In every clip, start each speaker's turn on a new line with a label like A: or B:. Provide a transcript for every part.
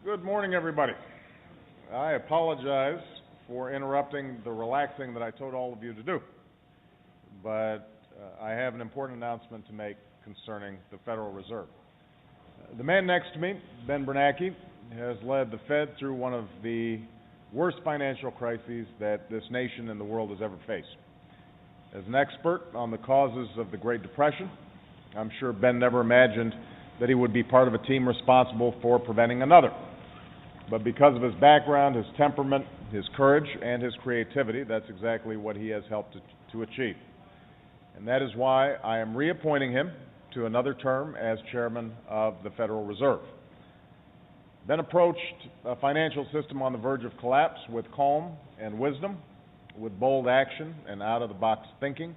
A: Good morning, everybody. I apologize for interrupting the relaxing that I told all of you to do, but I have an important announcement to make concerning the Federal Reserve. The man next to me, Ben Bernanke, has led the Fed through one of the worst financial crises that this nation and the world has ever faced. As an expert on the causes of the Great Depression, I'm sure Ben never imagined that he would be part of a team responsible for preventing another. But because of his background, his temperament, his courage, and his creativity, that's exactly what he has helped to achieve. And that is why I am reappointing him to another term as chairman of the Federal Reserve. Ben approached a financial system on the verge of collapse with calm and wisdom, with bold action and out-of-the-box thinking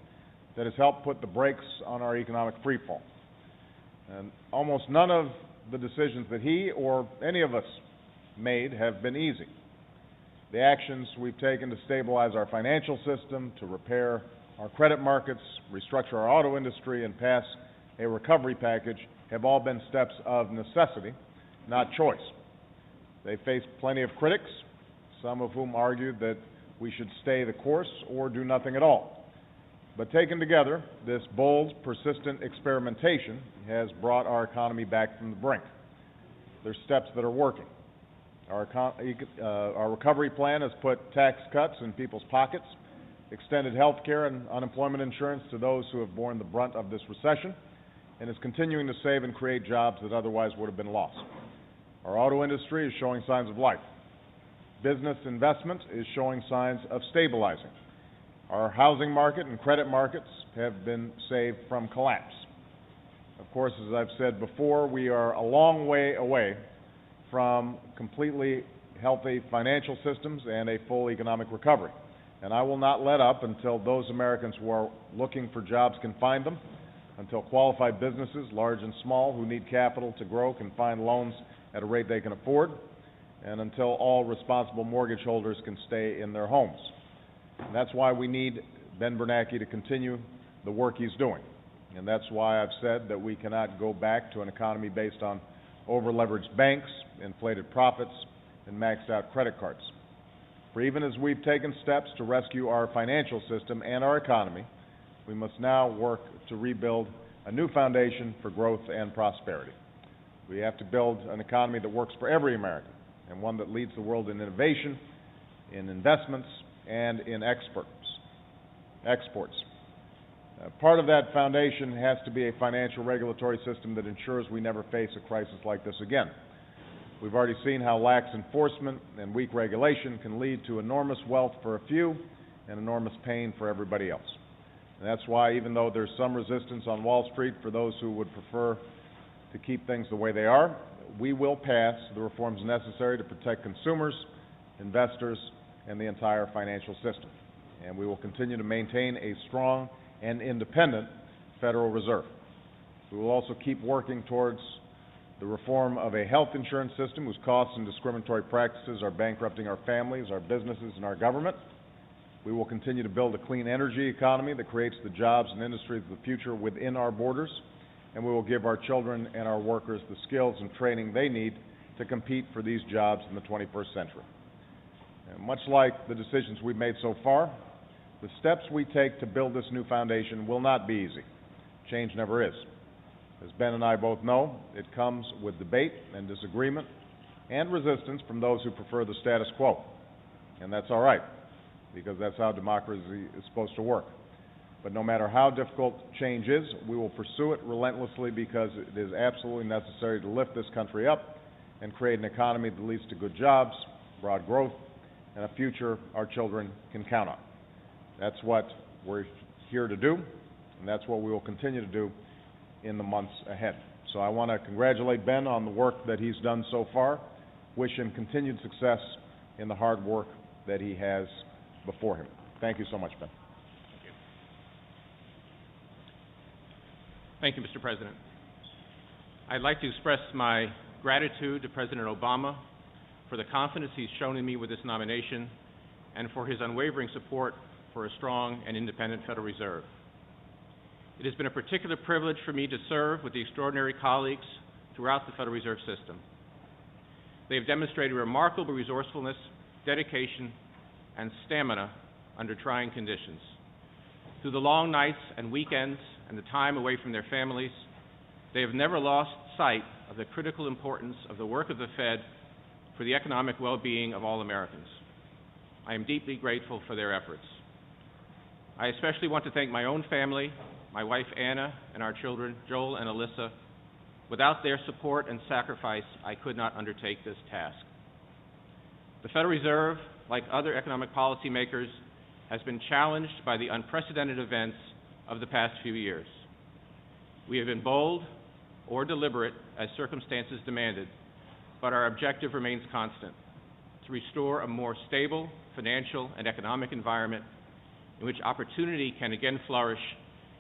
A: that has helped put the brakes on our economic freefall. And almost none of the decisions that he or any of us made have been easy. The actions we've taken to stabilize our financial system, to repair our credit markets, restructure our auto industry, and pass a recovery package have all been steps of necessity, not choice. They faced plenty of critics, some of whom argued that we should stay the course or do nothing at all. But taken together, this bold, persistent experimentation has brought our economy back from the brink. There's steps that are working. Our recovery plan has put tax cuts in people's pockets, extended health care and unemployment insurance to those who have borne the brunt of this recession, and is continuing to save and create jobs that otherwise would have been lost. Our auto industry is showing signs of life. Business investment is showing signs of stabilizing. Our housing market and credit markets have been saved from collapse. Of course, as I've said before, we are a long way away from completely healthy financial systems and a full economic recovery. And I will not let up until those Americans who are looking for jobs can find them, until qualified businesses, large and small, who need capital to grow can find loans at a rate they can afford, and until all responsible mortgage holders can stay in their homes. And that's why we need Ben Bernanke to continue the work he's doing. And that's why I've said that we cannot go back to an economy based on over-leveraged banks, inflated profits, and maxed-out credit cards. For even as we've taken steps to rescue our financial system and our economy, we must now work to rebuild a new foundation for growth and prosperity. We have to build an economy that works for every American, and one that leads the world in innovation, in investments, and in exports. Part of that foundation has to be a financial regulatory system that ensures we never face a crisis like this again. We've already seen how lax enforcement and weak regulation can lead to enormous wealth for a few and enormous pain for everybody else. And that's why, even though there's some resistance on Wall Street for those who would prefer to keep things the way they are, we will pass the reforms necessary to protect consumers, investors, and the entire financial system. And we will continue to maintain a strong and independent Federal Reserve. We will also keep working towards the reform of a health insurance system whose costs and discriminatory practices are bankrupting our families, our businesses, and our government. We will continue to build a clean energy economy that creates the jobs and industries of the future within our borders, and we will give our children and our workers the skills and training they need to compete for these jobs in the 21st century. And much like the decisions we've made so far, the steps we take to build this new foundation will not be easy. Change never is. As Ben and I both know, it comes with debate and disagreement and resistance from those who prefer the status quo. And that's all right, because that's how democracy is supposed to work. But no matter how difficult change is, we will pursue it relentlessly because it is absolutely necessary to lift this country up and create an economy that leads to good jobs, broad growth, and a future our children can count on. That's what we're here to do, and that's what we will continue to do in the months ahead. So I want to congratulate Ben on the work that he's done so far, wish him continued success in the hard work that he has before him. Thank you so much, Ben.
B: Thank you, Mr. President. I'd like to express my gratitude to President Obama for the confidence he's shown in me with this nomination and for his unwavering support for a strong and independent Federal Reserve. It has been a particular privilege for me to serve with the extraordinary colleagues throughout the Federal Reserve System. They have demonstrated remarkable resourcefulness, dedication, and stamina under trying conditions. Through the long nights and weekends and the time away from their families, they have never lost sight of the critical importance of the work of the Fed for the economic well-being of all Americans. I am deeply grateful for their efforts. I especially want to thank my own family, my wife Anna, and our children, Joel and Alyssa. Without their support and sacrifice, I could not undertake this task. The Federal Reserve, like other economic policymakers, has been challenged by the unprecedented events of the past few years. We have been bold or deliberate as circumstances demanded, but our objective remains constant: to restore a more stable financial and economic environment in which opportunity can again flourish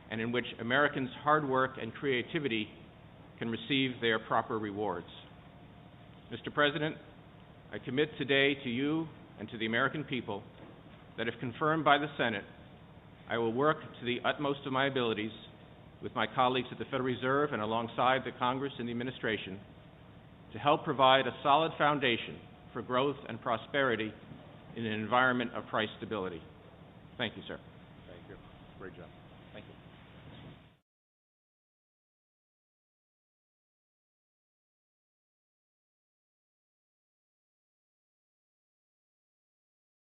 B: and in which Americans' hard work and creativity can receive their proper rewards. Mr. President, I commit today to you and to the American people that if confirmed by the Senate, I will work to the utmost of my abilities with my colleagues at the Federal Reserve and alongside the Congress and the administration to help provide a solid foundation for growth and prosperity in an environment of price stability. Thank you, sir.
A: Thank you. Great job.